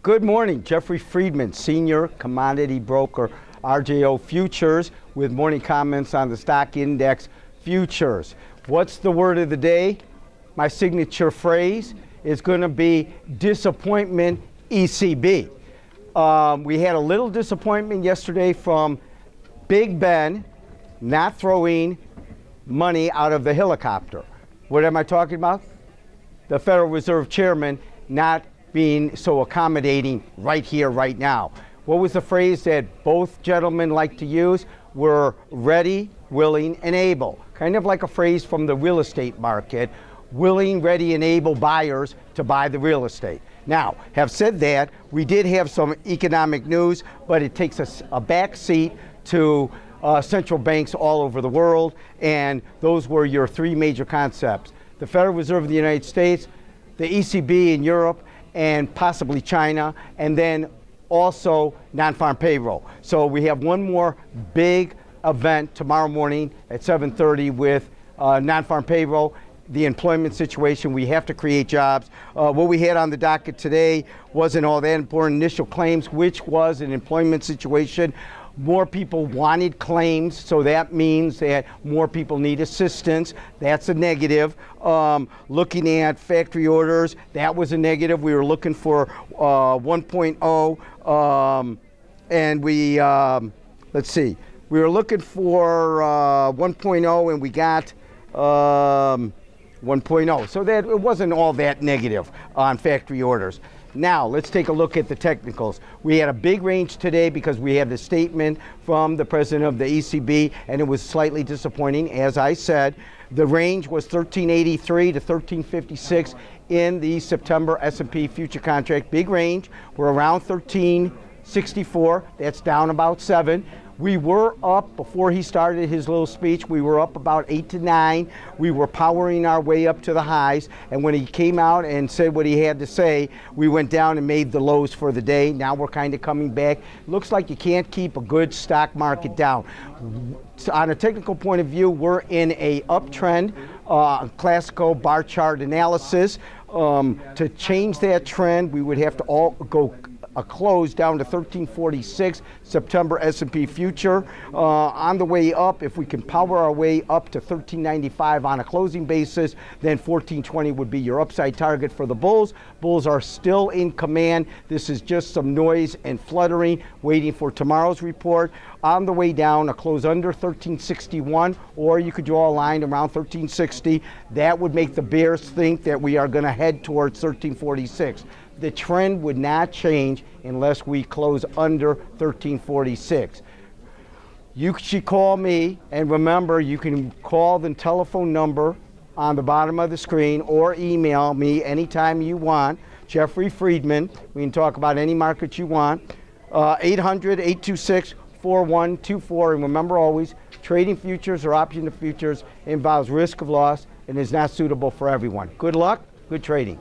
Good morning, Jeffrey Friedman, Senior Commodity Broker, RJO Futures, with morning comments on the stock index futures. What's the word of the day? My signature phrase is going to be disappointment ECB. We had a little disappointment yesterday from Big Ben not throwing money out of the helicopter. What am I talking about? The Federal Reserve Chairman not being so accommodating right here, right now. What was the phrase that both gentlemen like to use? We're ready, willing, and able. Kind of like a phrase from the real estate market. Willing, ready, and able buyers to buy the real estate. Now, have said that, we did have some economic news, but it takes us a back seat to central banks all over the world, and those were your three major concepts. The Federal Reserve of the United States, the ECB in Europe, and possibly China, and then also non-farm payroll. So we have one more big event tomorrow morning at 7:30 with non-farm payroll, the employment situation. We have to create jobs. What we had on the docket today wasn't all that important. Initial claims, which was an employment situation. More people wanted claims, so that means that more people need assistance. That's a negative. Looking at factory orders, that was a negative. We were looking for 1.0, and we, let's see, we were looking for 1.0 and we got 1.0. So that it wasn't all that negative on factory orders. Now, let's take a look at the technicals. We had a big range today because we had the statement from the president of the ECB, and it was slightly disappointing. As I said, the range was 1383 to 1356 in the September S&P future contract. Big range. We're around 1364. That's down about 7. We were up, before he started his little speech, we were up about 8 to 9. We were powering our way up to the highs. And when he came out and said what he had to say, we went down and made the lows for the day. Now we're kind of coming back. Looks like you can't keep a good stock market down. On a technical point of view, we're in a uptrend, classical bar chart analysis. To change that trend, we would have to all go a close down to 1346 September S&P future. On the way up, if we can power our way up to 1395 on a closing basis, then 1420 would be your upside target for the bulls. Bulls are still in command. This is just some noise and fluttering waiting for tomorrow's report. On the way down, a close under 1361, or you could draw a line around 1360. That would make the bears think that we are going to head towards 1346. The trend would not change unless we close under 1346. You should call me, and remember, you can call the telephone number on the bottom of the screen or email me anytime you want. Jeffrey Friedman. We can talk about any market you want. 800-826-4124. And remember always, trading futures or option to futures involves risk of loss and is not suitable for everyone. Good luck, good trading.